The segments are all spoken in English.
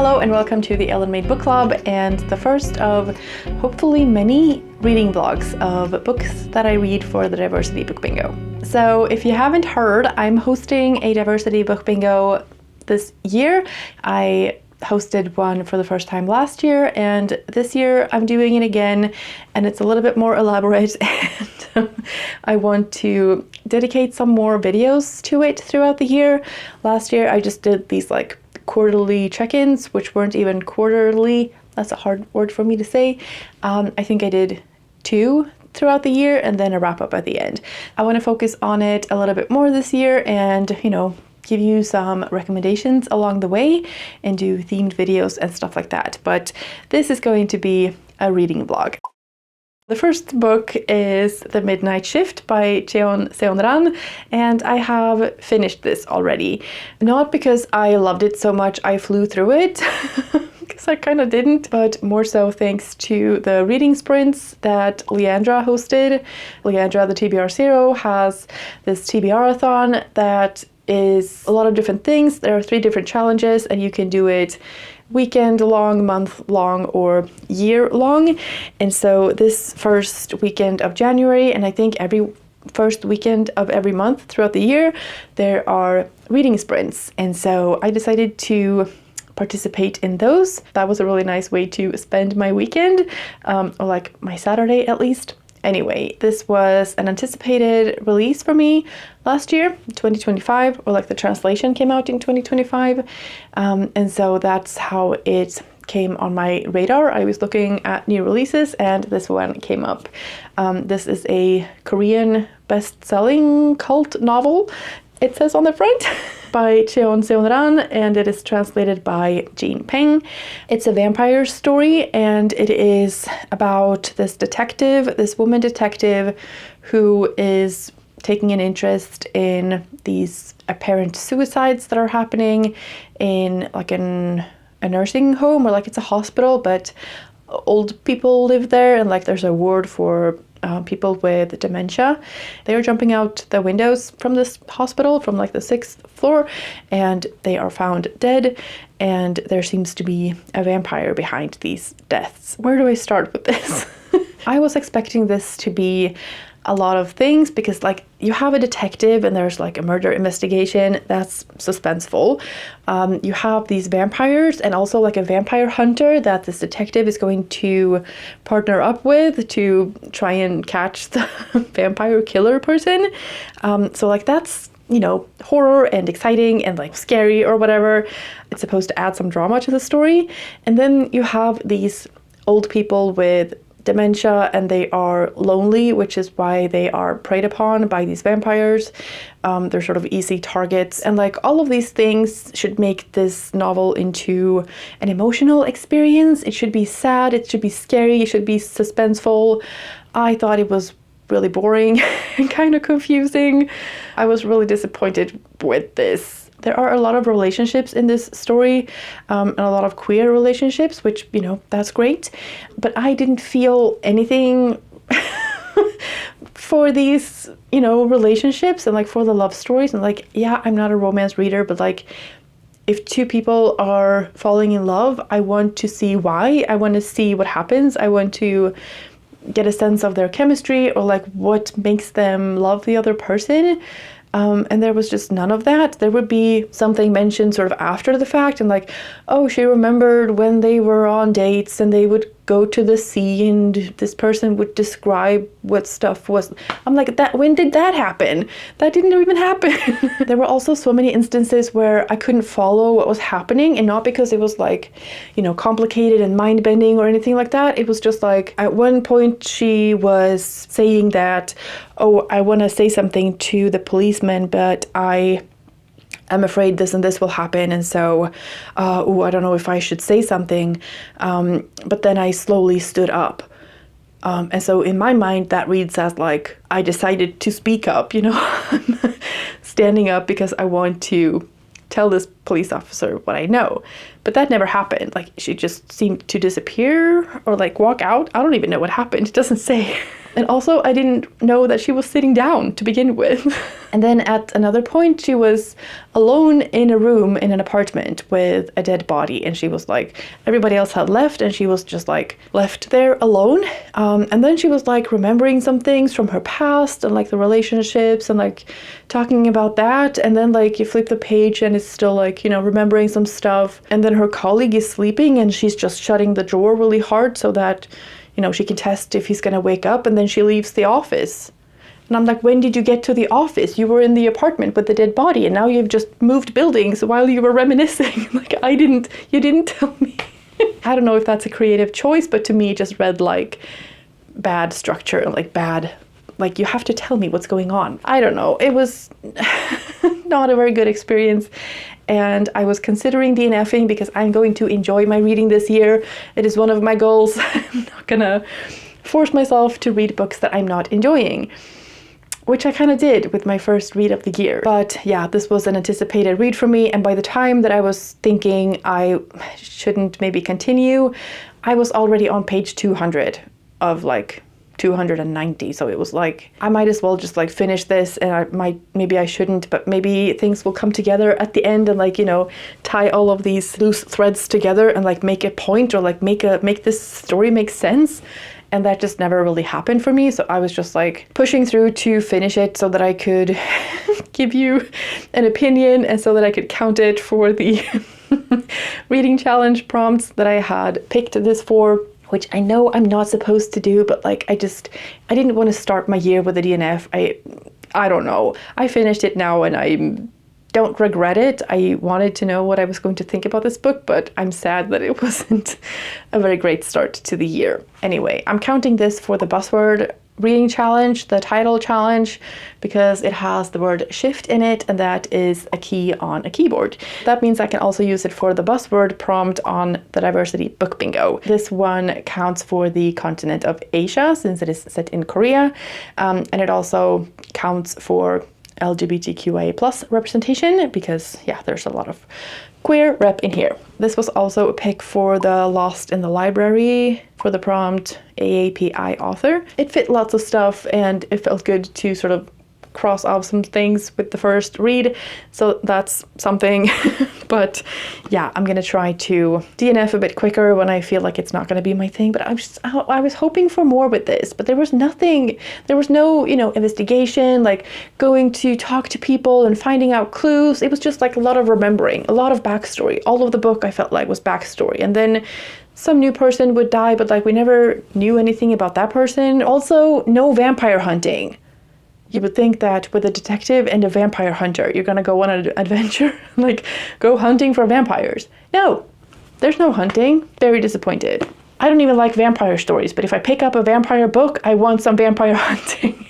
Hello and welcome to the Ellen Made Book Club and the first of hopefully many reading vlogs of books that I read for the Diversity Book Bingo. So if you haven't heard, I'm hosting a Diversity Book Bingo this year. I hosted one for the first time last year, and this year I'm doing it again, and it's a little bit more elaborate, and I want to dedicate some more videos to it throughout the year. Last year I just did these like quarterly check-ins, which weren't even quarterly. That's a hard word for me to say. I think I did 2 throughout the year and then a wrap-up at the end. I want to focus on it a little bit more this year and, give you some recommendations along the way and do themed videos and stuff like that. But this is going to be a reading vlog. The first book is The Midnight Shift by Seon-ran, and I have finished this already. Not because I loved it so much I flew through it, because I kind of didn't, but more so thanks to the reading sprints that Leandra hosted. Leandra, the TBR0, has this TBR-a-thon that is a lot of different things. There are 3 different challenges, and you can do it weekend long, month long, or year long. And so this first weekend of January, and I think every first weekend of every month throughout the year, there are reading sprints. And so I decided to participate in those. That was a really nice way to spend my weekend, or like my Saturday at least. Anyway, this was an anticipated release for me last year, 2025, or like the translation came out in 2025. And so that's how it came on my radar. I was looking at new releases and this one came up. This is a Korean best-selling cult novel, it says on the front, by Seon-ran, and it is translated by Jean Peng. It's a vampire story, and it is about this woman detective who is taking an interest in these apparent suicides that are happening in like a nursing home, or like it's a hospital, but old people live there, and like there's a ward for people with dementia. They are jumping out the windows from this hospital from like the 6th floor, and they are found dead, and there seems to be a vampire behind these deaths. Where do I start with this? I was expecting this to be a lot of things, because like you have a detective and there's like a murder investigation that's suspenseful. You have these vampires and also like a vampire hunter that this detective is going to partner up with to try and catch the vampire killer person. So like that's, horror and exciting and like scary or whatever. It's supposed to add some drama to the story. And then you have these old people with dementia, and they are lonely, which is why they are preyed upon by these vampires. They're sort of easy targets, and like all of these things should make this novel into an emotional experience. It should be sad, it should be scary, it should be suspenseful. I thought it was really boring and kind of confusing. I was really disappointed with this. There are a lot of relationships in this story, and a lot of queer relationships, which, that's great. But I didn't feel anything for these, relationships and like for the love stories. And like, yeah, I'm not a romance reader, but like if 2 people are falling in love, I want to see why. I want to see what happens. I want to get a sense of their chemistry, or like what makes them love the other person. And there was just none of that. There would be something mentioned sort of after the fact, and like, oh, she remembered when they were on dates and they would go to the sea and this person would describe what stuff was. I'm like, when did that happen? That didn't even happen. There were also so many instances where I couldn't follow what was happening, and not because it was like, complicated and mind-bending or anything like that. It was just like, at one point she was saying that, oh, I want to say something to the policeman, but I'm afraid this and this will happen, and so, I don't know if I should say something, but then I slowly stood up. And so in my mind, that reads as like, I decided to speak up, I'm standing up because I want to tell this police officer what I know. But that never happened. Like, she just seemed to disappear or like walk out. I don't even know what happened. It doesn't say. And also, I didn't know that she was sitting down to begin with. And then at another point, she was alone in a room in an apartment with a dead body. And she was like, everybody else had left and she was just like left there alone. And then she was like remembering some things from her past and like the relationships and like talking about that. And then like you flip the page and it's still like, you know, remembering some stuff. And then her colleague is sleeping and she's just shutting the door really hard so that, you know, she can test if he's gonna wake up, and then she leaves the office. And I'm like, when did you get to the office? You were in the apartment with the dead body and now you've just moved buildings while you were reminiscing. Like, you didn't tell me. I don't know if that's a creative choice, but to me it just read like bad structure, like bad, like you have to tell me what's going on. I don't know. It was not a very good experience. And I was considering DNFing because I'm going to enjoy my reading this year. It is one of my goals. I'm not gonna force myself to read books that I'm not enjoying, which I kind of did with my first read of the year. But yeah, this was an anticipated read for me. And by the time that I was thinking I shouldn't maybe continue, I was already on page 200 of like 290. So it was like, I might as well just like finish this, and maybe I shouldn't, but maybe things will come together at the end and like, you know, tie all of these loose threads together and like make a point or like make this story make sense. And that just never really happened for me. So I was just like pushing through to finish it so that I could give you an opinion and so that I could count it for the reading challenge prompts that I had picked this for, which I know I'm not supposed to do, but like I didn't want to start my year with a DNF. I don't know. I finished it now and I don't regret it. I wanted to know what I was going to think about this book, but I'm sad that it wasn't a very great start to the year. Anyway, I'm counting this for the Buzzword reading challenge, the title challenge, because it has the word shift in it, and that is a key on a keyboard. That means I can also use it for the Buzzword prompt on the diversity book bingo. This one counts for the continent of Asia since it is set in Korea, and it also counts for LGBTQIA plus representation because yeah, there's a lot of queer rep in here. This was also a pick for the Lost in the Library for the prompt AAPI author. It fit lots of stuff and it felt good to sort of cross off some things with the first read, so that's something. But yeah, I'm gonna try to DNF a bit quicker when I feel like it's not gonna be my thing. But I was hoping for more with this, but there was nothing. There was no, you know, investigation, like going to talk to people and finding out clues. It was just like a lot of remembering, a lot of backstory. All of the book I felt like was backstory, and then some new person would die, but like we never knew anything about that person. Also, no vampire hunting. You would think that with a detective and a vampire hunter, you're gonna go on an adventure, like go hunting for vampires. No, there's no hunting. Very disappointed. I don't even like vampire stories, but if I pick up a vampire book, I want some vampire hunting.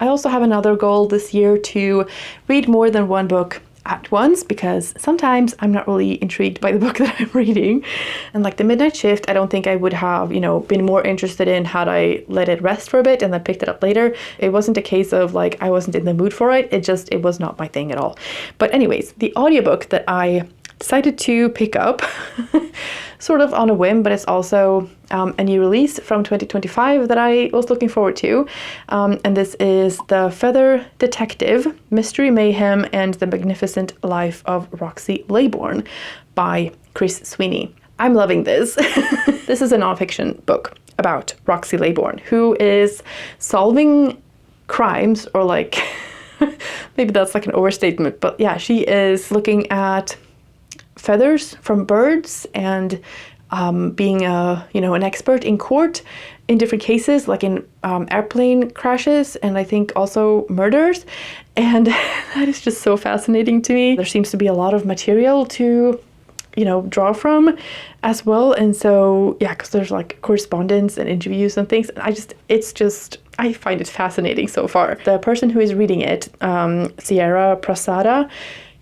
I also have another goal this year to read more than one book at once, because sometimes I'm not really intrigued by the book that I'm reading. And like The Midnight Shift, I don't think I would have, you know, been more interested in had I let it rest for a bit and then picked it up later. It wasn't a case of like I wasn't in the mood for it. It was not my thing at all. But anyways, the audiobook that I decided to pick up sort of on a whim, but it's also a new release from 2025 that I was looking forward to. And this is The Feather Detective, Mystery Mayhem and the Magnificent Life of Roxy Laybourne by Chris Sweeney. I'm loving this. This is a nonfiction book about Roxy Laybourne, who is solving crimes, or like, maybe that's like an overstatement, but yeah, she is looking at feathers from birds and being an expert in court in different cases, like in airplane crashes and I think also murders. And that is just so fascinating to me. There seems to be a lot of material to, you know, draw from as well. And so, yeah, because there's like correspondence and interviews and things. I find it fascinating so far. The person who is reading it, Sierra Prasada,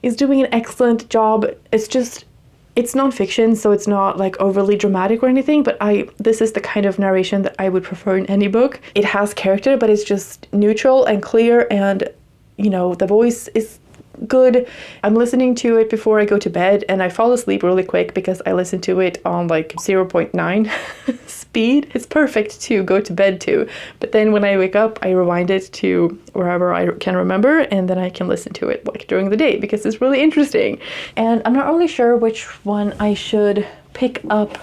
is doing an excellent job. It's nonfiction, so it's not like overly dramatic or anything, but this is the kind of narration that I would prefer in any book. It has character, but it's just neutral and clear, and you know, the voice is good. I'm listening to it before I go to bed, and I fall asleep really quick because I listen to it on like 0.9 speed. It's perfect to go to bed to. But then when I wake up, I rewind it to wherever I can remember, and then I can listen to it like during the day because it's really interesting. And I'm not really sure which one I should pick up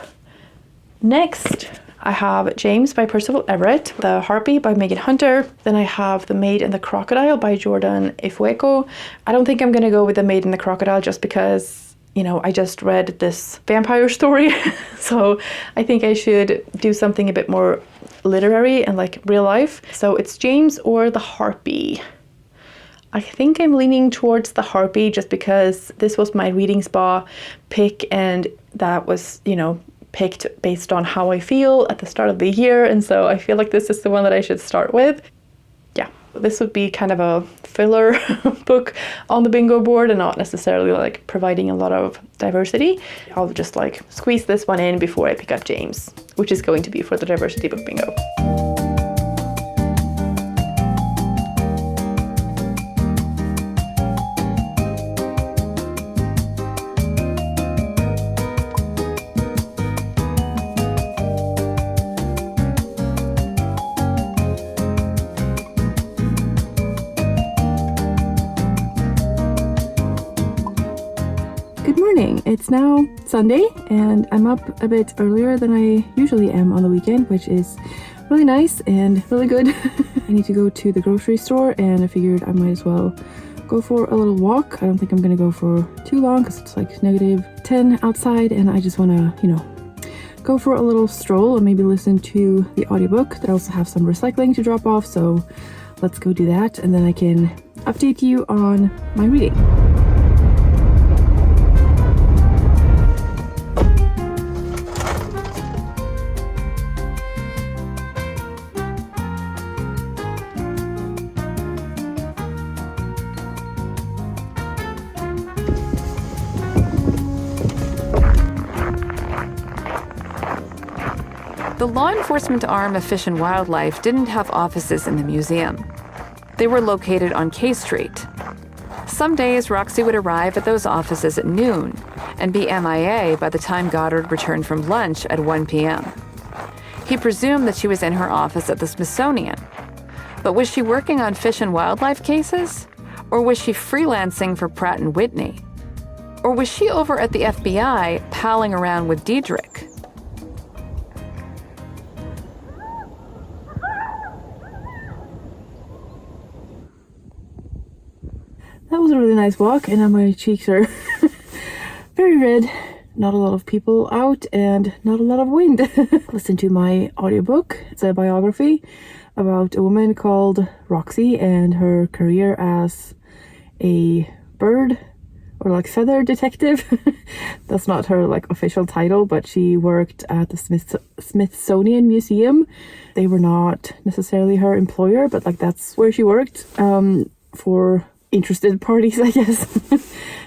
next. I have James by Percival Everett, The Harpy by Megan Hunter. Then I have The Maid and the Crocodile by Jordan Ifueko. I don't think I'm going to go with The Maid and the Crocodile just because, you know, I just read this vampire story. So I think I should do something a bit more literary and like real life. So it's James or The Harpy. I think I'm leaning towards The Harpy just because this was my reading spa pick, and that was, you know, picked based on how I feel at the start of the year, and so I feel like this is the one that I should start with. Yeah, this would be kind of a filler book on the bingo board and not necessarily like providing a lot of diversity. I'll just like squeeze this one in before I pick up James, which is going to be for the diversity book bingo. It's now Sunday, and I'm up a bit earlier than I usually am on the weekend, which is really nice and really good. I need to go to the grocery store, and I figured I might as well go for a little walk. I don't think I'm gonna go for too long because it's like -10 outside, and I just want to, you know, go for a little stroll and maybe listen to the audiobook. I also have some recycling to drop off, so let's go do that, and then I can update you on my reading. The law enforcement arm of Fish and Wildlife didn't have offices in the museum. They were located on K Street. Some days, Roxy would arrive at those offices at noon and be MIA by the time Goddard returned from lunch at 1 p.m. He presumed that she was in her office at the Smithsonian. But was she working on Fish and Wildlife cases? Or was she freelancing for Pratt & Whitney? Or was she over at the FBI palling around with Diedrich? That was a really nice walk, and now my cheeks are very red. Not a lot of people out and not a lot of wind. Listen to my audiobook. It's a biography about a woman called Roxy and her career as a bird or like feather detective. That's not her like official title, but she worked at the Smithsonian Museum. They were not necessarily her employer, but like that's where she worked for interested parties, I guess.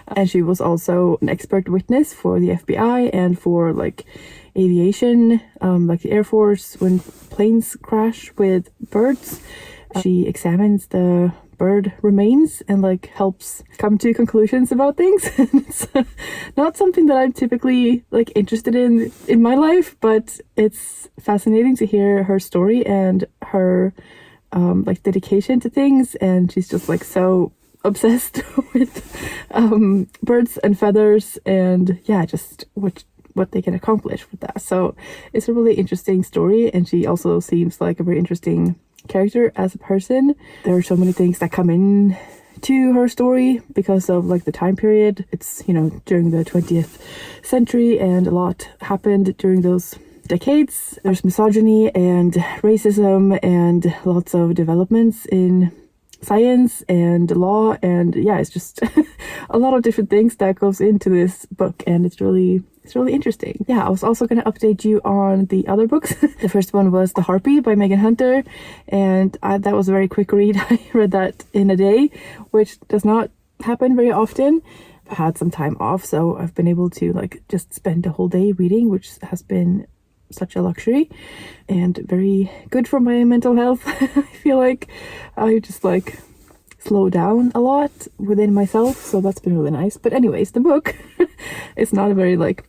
And she was also an expert witness for the FBI and for like aviation, like the Air Force when planes crash with birds. She examines the bird remains and like helps come to conclusions about things. It's not something that I'm typically like interested in my life, but it's fascinating to hear her story and her like dedication to things. And she's just like so obsessed with birds and feathers and yeah, just what they can accomplish with that. So it's a really interesting story, and she also seems like a very interesting character as a person. There are so many things that come in to her story because of like the time period. It's, you know, during the 20th century, and a lot happened during those decades. There's misogyny and racism and lots of developments in science and law, and yeah, it's just a lot of different things that goes into this book, and it's really interesting. Yeah, I was also going to update you on the other books. The first one was The Harpy by Megan Hunter, and that was a very quick read. I read that in a day, which does not happen very often. I had some time off, so I've been able to like just spend a whole day reading, which has been such a luxury and very good for my mental health. I feel like I just like slow down a lot within myself, so that's been really nice. But anyways, the book is not a very like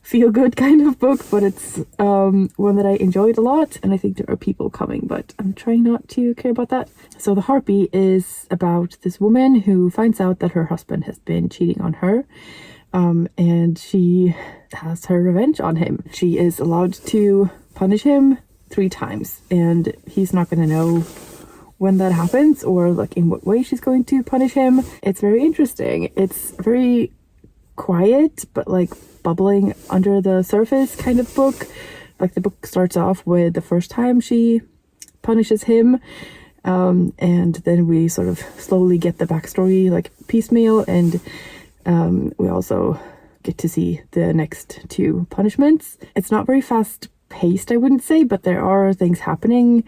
feel-good kind of book, but it's one that I enjoyed a lot, and I think there are people coming, but I'm trying not to care about that. So the Harpy is about this woman who finds out that her husband has been cheating on her, and she has her revenge on him. She is allowed to punish him 3 times, and he's not going to know when that happens or like in what way she's going to punish him. It's very interesting. It's very quiet, but like bubbling under the surface kind of book. Like the book starts off with the first time she punishes him, and then we sort of slowly get the backstory like piecemeal, and we also get to see the next 2 punishments. It's not very fast paced, I wouldn't say, but there are things happening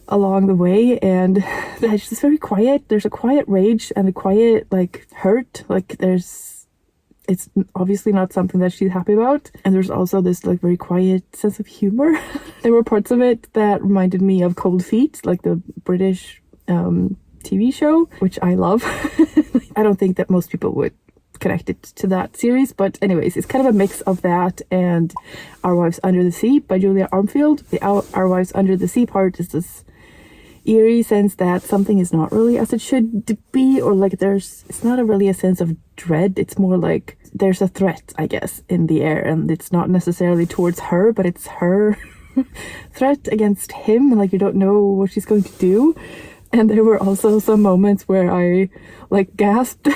along the way, and it's just very quiet. There's a quiet rage and a quiet like hurt. Like it's obviously not something that she's happy about. And there's also this like very quiet sense of humor. There were parts of it that reminded me of Cold Feet, like the British TV show, which I love. I don't think that most people would connect it to that series, but anyways, it's kind of a mix of that and Our Wives Under the Sea by Julia Armfield. The Our Wives Under the Sea part is this eerie sense that something is not really as it should be, or like it's not really a sense of dread. It's more like there's a threat, I guess, in the air, and it's not necessarily towards her, but it's her threat against him, and like you don't know what she's going to do. And there were also some moments where I like gasped,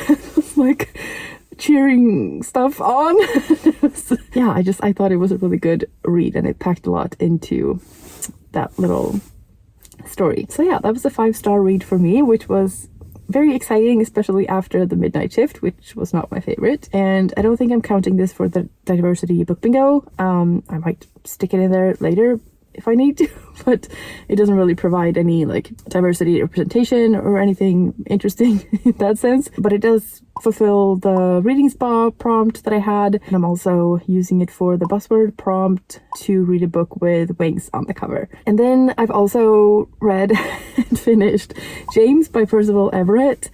like cheering stuff on. Yeah, I thought it was a really good read, and it packed a lot into that little story. So yeah, that was a 5-star read for me, which was very exciting, especially after the midnight shift, which was not my favorite. And I don't think I'm counting this for the diversity book bingo. I might stick it in there later if I need to, but it doesn't really provide any like diversity representation or anything interesting in that sense. But it does fulfill the reading spa prompt that I had, and I'm also using it for the Buzzword prompt to read a book with wings on the cover. And then I've also read and finished James by Percival Everett.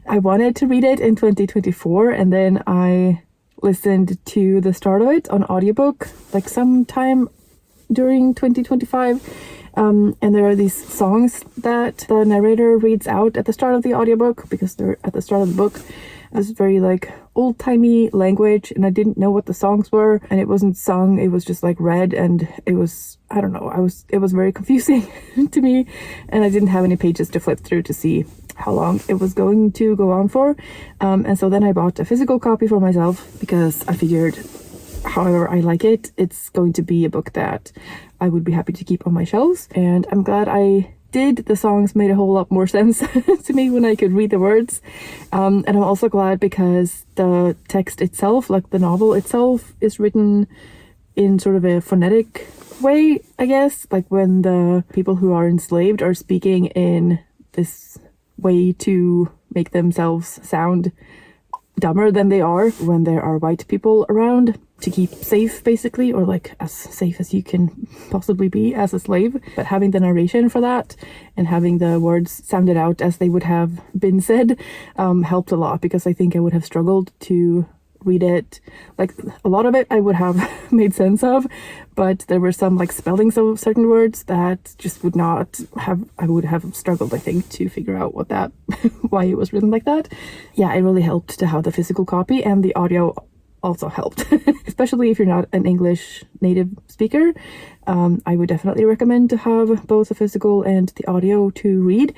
I wanted to read it in 2024, and then I listened to the start of it on audiobook like sometime during 2025, and there are these songs that the narrator reads out at the start of the audiobook because they're at the start of the book. This very like old-timey language, and I didn't know what the songs were, and it wasn't sung, it was just like read, and it was, I don't know, it was very confusing to me, and I didn't have any pages to flip through to see how long it was going to go on for, and so then I bought a physical copy for myself because I figured however I like it, it's going to be a book that I would be happy to keep on my shelves. And I'm glad I did. The songs made a whole lot more sense to me when I could read the words. And I'm also glad because the text itself, like the novel itself, is written in sort of a phonetic way, I guess. Like when the people who are enslaved are speaking in this way to make themselves sound dumber than they are when there are white people around, to keep safe basically, or like as safe as you can possibly be as a slave. But having the narration for that and having the words sounded out as they would have been said helped a lot, because I think I would have struggled to read it. Like a lot of it I would have made sense of, but there were some like spellings of certain words that just would not have, I would have struggled, I think, to figure out what that why it was written like that. Yeah, it really helped to have the physical copy, and the audio also helped, especially if you're not an English native speaker. I would definitely recommend to have both the physical and the audio to read,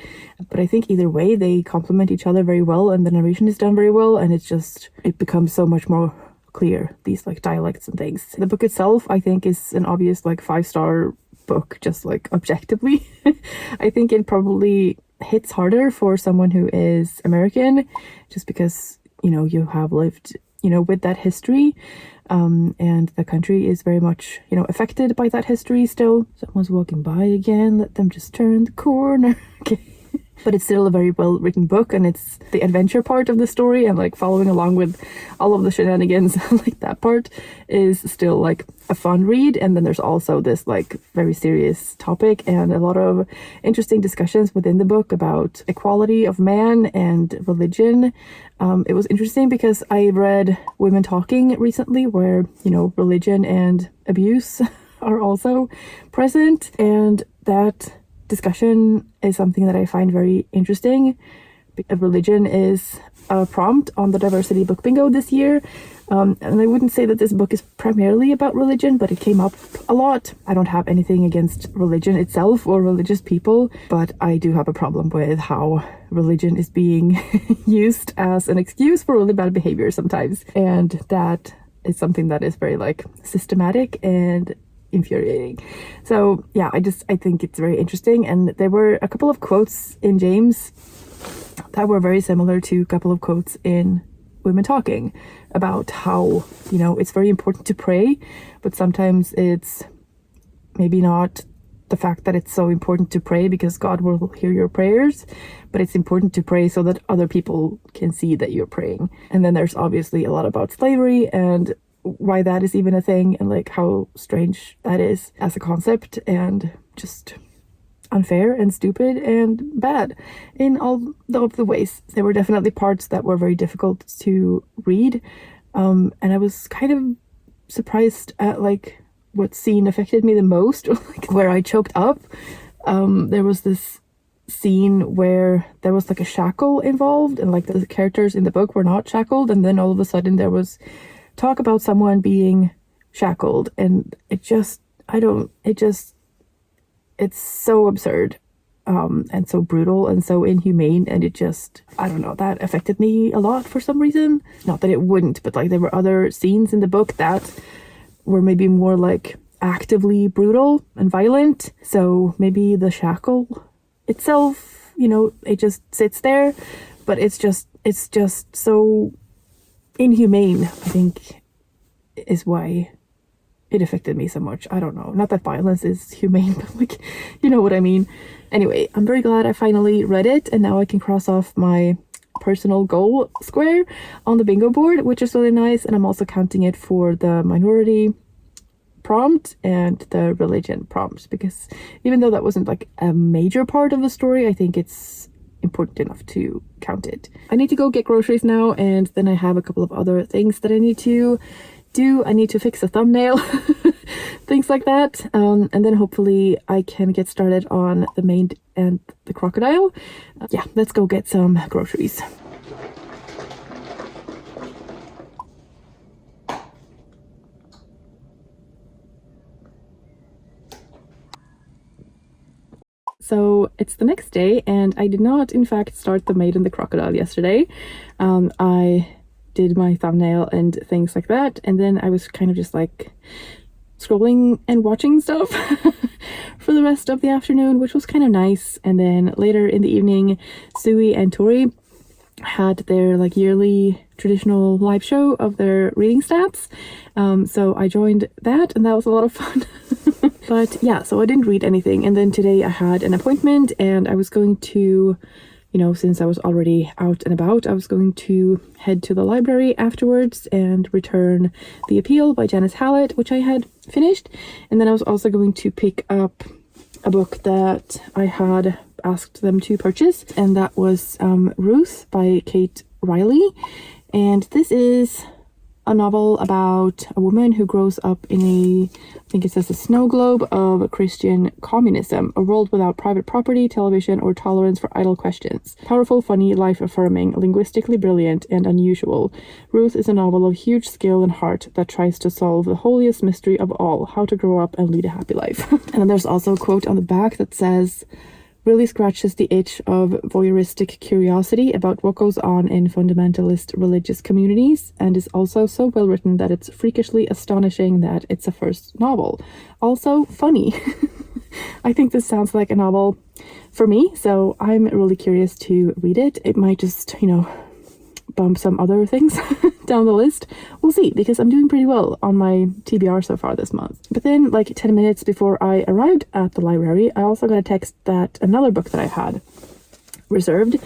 but I think either way they complement each other very well, and the narration is done very well, and it becomes so much more clear, these like dialects and things. The book itself, I think, is an obvious like 5-star book, just like objectively. I think it probably hits harder for someone who is American, just because, you know, you have lived, you know, with that history, and the country is very much, you know, affected by that history still. Someone's walking by again, let them just turn the corner. Okay. but it's still a very well written book, and it's the adventure part of the story and like following along with all of the shenanigans. Like that part is still like a fun read, and then there's also this like very serious topic and a lot of interesting discussions within the book about equality of man and religion. It was interesting because I read Women Talking recently, where, you know, religion and abuse are also present, and that discussion is something that I find very interesting. Religion is a prompt on the Diversity Book Bingo this year, and I wouldn't say that this book is primarily about religion, but it came up a lot. I don't have anything against religion itself or religious people, but I do have a problem with how religion is being used as an excuse for really bad behavior sometimes, and that is something that is very like systematic and infuriating. So yeah, I think it's very interesting, and there were a couple of quotes in James that were very similar to a couple of quotes in Women Talking about how, you know, it's very important to pray, but sometimes it's maybe not the fact that it's so important to pray because God will hear your prayers, but it's important to pray so that other people can see that you're praying. And then there's obviously a lot about slavery and why that is even a thing, and like how strange that is as a concept, and just unfair and stupid and bad in all of the ways. There were definitely parts that were very difficult to read, and I was kind of surprised at like what scene affected me the most, or like where I choked up. There was this scene where there was like a shackle involved, and like the characters in the book were not shackled, and then all of a sudden there was talk about someone being shackled, and it's so absurd, and so brutal and so inhumane, and it just, I don't know, that affected me a lot for some reason. Not that it wouldn't, but like there were other scenes in the book that were maybe more like actively brutal and violent, so maybe the shackle itself, you know, it just sits there, but it's just so inhumane, I think, is why it affected me so much. I don't know. Not that violence is humane, but like, you know what I mean. Anyway, I'm very glad I finally read it, and now I can cross off my personal goal square on the bingo board, which is really nice. And I'm also counting it for the minority prompt and the religion prompt, because even though that wasn't like a major part of the story, I think it's important enough to count it. I need to go get groceries now, and then I have a couple of other things that I need to do. I need to fix a thumbnail, things like that, and then hopefully I can get started on the maid and the crocodile. Yeah, let's go get some groceries. So it's the next day, and I did not, in fact, start the maid and the crocodile yesterday. I did my thumbnail and things like that, and then I was kind of just like scrolling and watching stuff for the rest of the afternoon, which was kind of nice. And then later in the evening, Suey and Tori had their like yearly traditional live show of their reading stats, so I joined that, and that was a lot of fun. But yeah, so I didn't read anything, and then today I had an appointment, and I was going to, you know, since I was already out and about, I was going to head to the library afterwards and return The Appeal by Janice Hallett, which I had finished, and then I was also going to pick up a book that I had asked them to purchase, and that was Ruth by Kate Riley. And this is a novel about a woman who grows up in I think it says a snow globe of Christian communism, a world without private property, television, or tolerance for idle questions. Powerful, funny, life-affirming, linguistically brilliant, and unusual, Ruth is a novel of huge skill and heart that tries to solve the holiest mystery of all, how to grow up and lead a happy life. And then there's also a quote on the back that says, really scratches the itch of voyeuristic curiosity about what goes on in fundamentalist religious communities, and is also so well written that it's freakishly astonishing that it's a first novel. Also funny. I think this sounds like a novel for me, so I'm really curious to read it. It might just, you know, bump some other things down the list. We'll see, because I'm doing pretty well on my TBR so far this month. But then, like 10 minutes before I arrived at the library, I also got a text that another book that I had reserved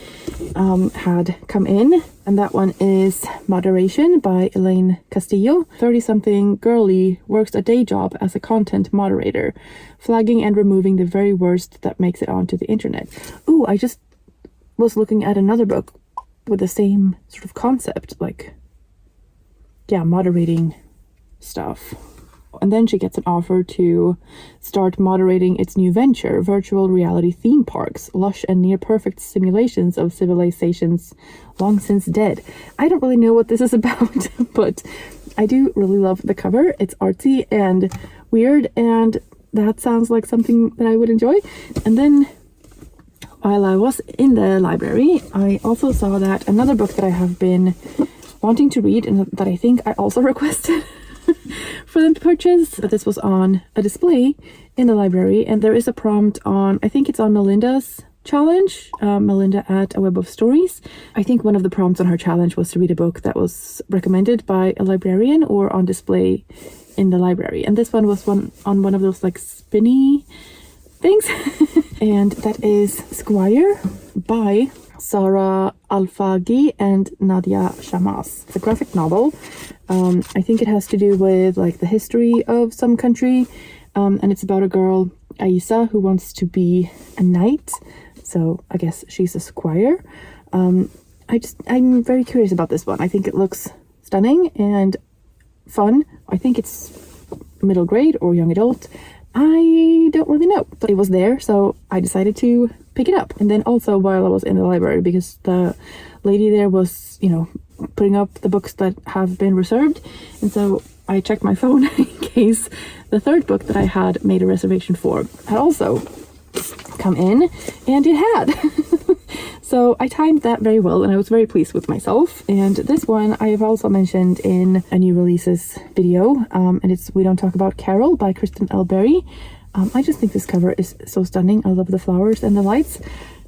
had come in, and that one is Moderation by Elaine Castillo. 30-something girlie works a day job as a content moderator, flagging and removing the very worst that makes it onto the internet. Ooh, I just was looking at another book with the same sort of concept, like, yeah, moderating stuff. And then she gets an offer to start moderating its new venture, virtual reality theme parks, lush and near-perfect simulations of civilizations long since dead. I don't really know what this is about, but I do really love the cover. It's artsy and weird, and that sounds like something that I would enjoy. And then while I was in the library, I also saw that another book that I have been wanting to read and that I think I also requested for them to purchase, but this was on a display in the library, and there is a prompt on, I think it's on Melinda's challenge, Melinda at A Web of Stories. I think one of the prompts on her challenge was to read a book that was recommended by a librarian or on display in the library, and this one was on one of those like spinny things and that is Squire by Sarah Alfagi and Nadia Shamas. It's a graphic novel. I think it has to do with like the history of some country, and it's about a girl, Aisa, who wants to be a knight. So I guess she's a squire. I'm very curious about this one. I think it looks stunning and fun. I think it's middle grade or young adult. I don't really know, but it was there, so I decided to pick it up. And then also while I was in the library, because the lady there was, putting up the books that have been reserved, and so I checked my phone in case the third book that I had made a reservation for had also come in, and it had. So I timed that very well, and I was very pleased with myself. And this one I have also mentioned in a new releases video, and it's We Don't Talk About Carol by Kristen L. Berry. I just think this cover is so stunning. I love the flowers and the lights.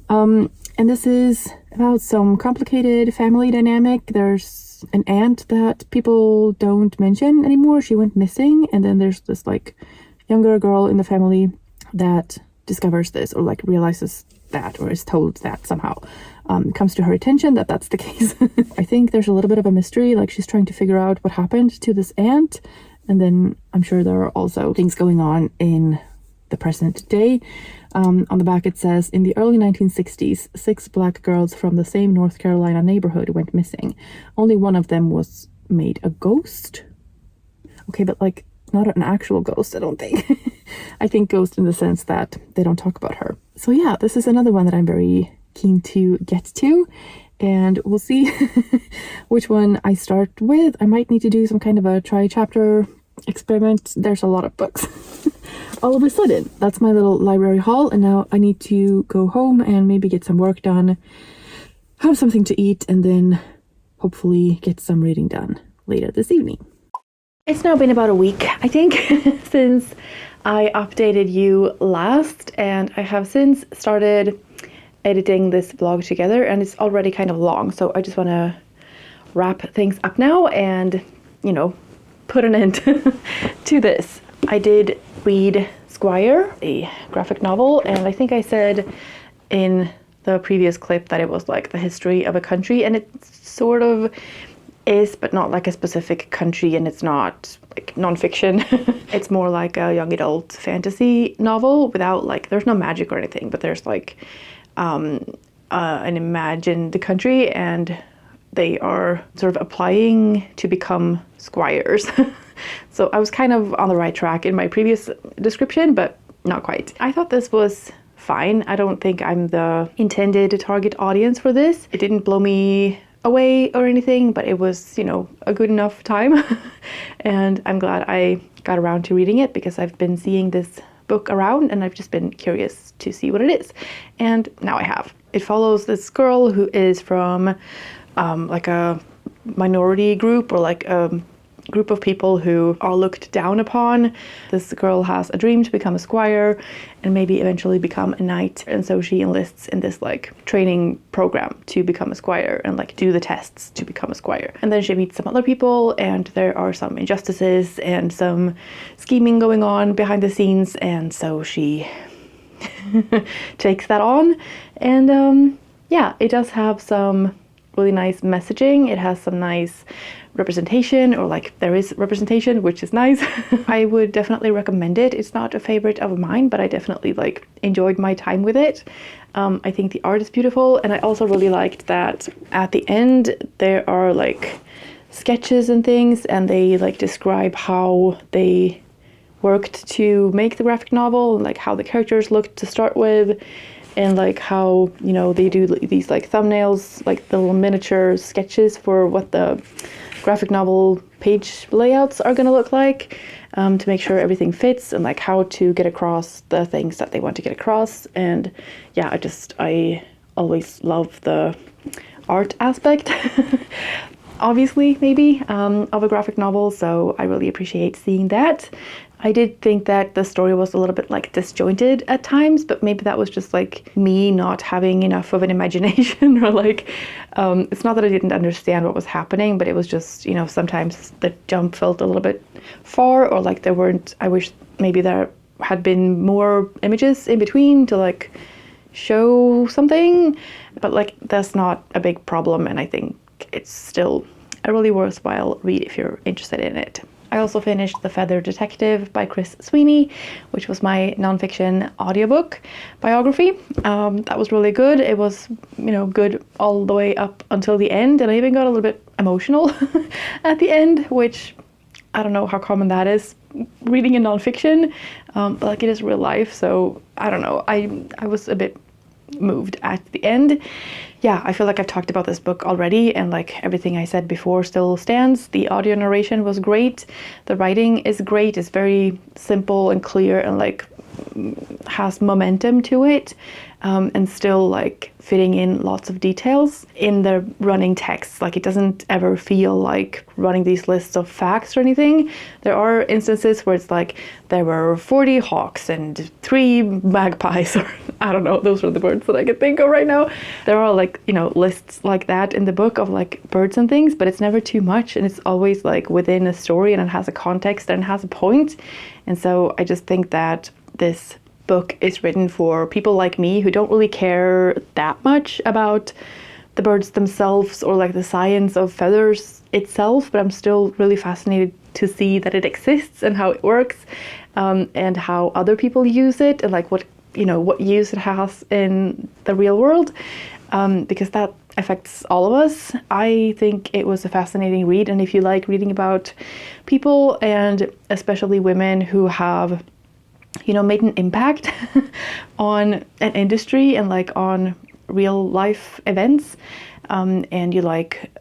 And this is about some complicated family dynamic. There's an aunt that people don't mention anymore. She went missing, and then there's this like younger girl in the family that discovers this, or like realizes that, or is told that somehow. It comes to her attention that that's the case. I think there's a little bit of a mystery, like she's trying to figure out what happened to this aunt, and then I'm sure there are also things going on in the present day. On the back it says, in the early 1960s, 6 black girls from the same North Carolina neighborhood went missing. Only one of them was made a ghost. Okay, but like not an actual ghost, I don't think. I think ghost in the sense that they don't talk about her. So yeah, this is another one that I'm very keen to get to, and we'll see which one I start with. I might need to do some kind of a try-chapter experiment. There's a lot of books all of a sudden. That's my little library haul, and now I need to go home and maybe get some work done, have something to eat, and then hopefully get some reading done later this evening. It's now been about a week, I think, since I updated you last, and I have since started editing this vlog together, and it's already kind of long, so I just want to wrap things up now and, put an end to this. I did read Squire, a graphic novel, and I think I said in the previous clip that it was like the history of a country, and it sort of is, but not like a specific country, and it's not like nonfiction. It's more like a young adult fantasy novel without like, there's no magic or anything, but there's like an imagined country, and they are sort of applying to become squires. So I was kind of on the right track in my previous description, but not quite. I thought this was fine. I don't think I'm the intended target audience for this. It didn't blow me away or anything, but it was, a good enough time. And I'm glad I got around to reading it, because I've been seeing this book around and I've just been curious to see what it is. And now I have. It follows this girl who is from like a minority group, or like a group of people who are looked down upon. This girl has a dream to become a squire and maybe eventually become a knight, and so she enlists in this like training program to become a squire and like do the tests to become a squire. And then she meets some other people, and there are some injustices and some scheming going on behind the scenes, and so she takes that on, and yeah, it does have some really nice messaging. It has some nice representation, or like there is representation, which is nice. I would definitely recommend it. It's not a favorite of mine, but I definitely like enjoyed my time with it. I think the art is beautiful, and I also really liked that at the end there are like sketches and things, and they like describe how they worked to make the graphic novel, and like how the characters looked to start with, and like how, you know, they do these like thumbnails, like the little miniature sketches for what the graphic novel page layouts are going to look like, to make sure everything fits, and like how to get across the things that they want to get across. And yeah, I always love the art aspect obviously, maybe, of a graphic novel, so I really appreciate seeing that. I did think that the story was a little bit like disjointed at times, but maybe that was just like me not having enough of an imagination, or like, it's not that I didn't understand what was happening, but it was just, you know, sometimes the jump felt a little bit far, or like I wish maybe there had been more images in between to like show something, but like that's not a big problem, and I think it's still a really worthwhile read if you're interested in it. I also finished The Feather Detective by Sweeney, which was my nonfiction audiobook biography. That was really good. It was, you know, good all the way up until the end, and I even got a little bit emotional at the end, which I don't know how common that is reading a nonfiction, but like it is real life, so I don't know. I was a bit moved at the end. Yeah, I feel like I've talked about this book already, and like everything I said before still stands. The audio narration was great. The writing is great. It's very simple and clear, and like has momentum to it, and still like fitting in lots of details in the running text. Like it doesn't ever feel like running these lists of facts or anything. There are instances where it's like there were 40 hawks and 3 magpies, or I don't know, those are the words that I can think of right now. There are like, you know, lists like that in the book of like birds and things, but it's never too much, and it's always like within a story, and it has a context and it has a point. And so I just think that this book is written for people like me who don't really care that much about the birds themselves or like the science of feathers itself, but I'm still really fascinated to see that it exists and how it works, and how other people use it, and like what use it has in the real world, because that affects all of us. I think it was a fascinating read, and if you like reading about people, and especially women who have, you know, made an impact on an industry and like on real life events, and you like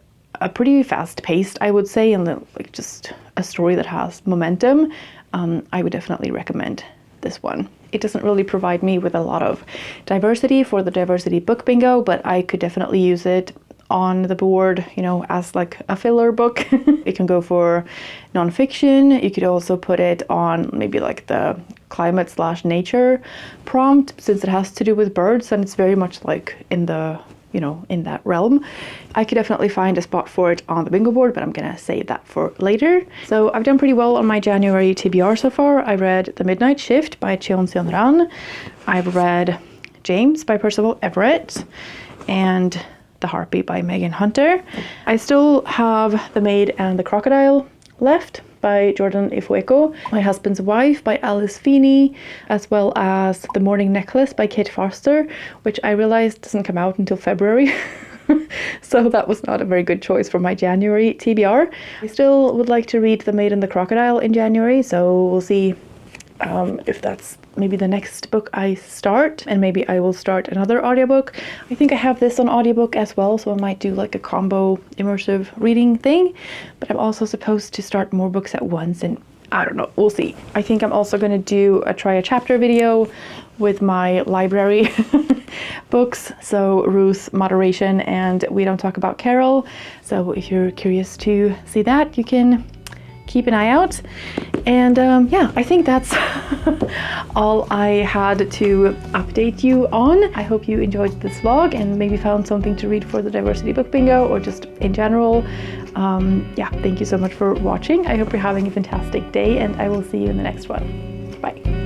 a pretty fast paced, I would say, and like just a story that has momentum, I would definitely recommend this one. It doesn't really provide me with a lot of diversity for the diversity book bingo, but I could definitely use it on the board, you know, as like a filler book. It can go for nonfiction. You could also put it on maybe like the climate/nature prompt, since it has to do with birds, and it's very much like in the, you know, in that realm. I could definitely find a spot for it on the bingo board, but I'm gonna save that for later. So I've done pretty well on my January TBR so far. I read The Midnight Shift by Seon-ran. I've read James by Percival Everett, and The Harpy by Megan Hunter. I still have The Maid and the Crocodile left by Jordan Ifueko, My Husband's Wife by Alice Feeney, as well as The Morning Necklace by Kate Foster, which I realized doesn't come out until February. So that was not a very good choice for my January TBR. I still would like to read The Maid and the Crocodile in January, so we'll see if that's maybe the next book I start, and maybe I will start another audiobook. I think I have this on audiobook as well, so I might do like a combo immersive reading thing, but I'm also supposed to start more books at once, and I don't know, we'll see. I think I'm also going to try a chapter video with my library books, so Ruth, Moderation, and We Don't Talk About Carol. So if you're curious to see that, you can keep an eye out. And yeah, I think that's all I had to update you on. I hope you enjoyed this vlog and maybe found something to read for the Diversity Book Bingo, or just in general. Yeah, thank you so much for watching. I hope you're having a fantastic day, and I will see you in the next one. Bye.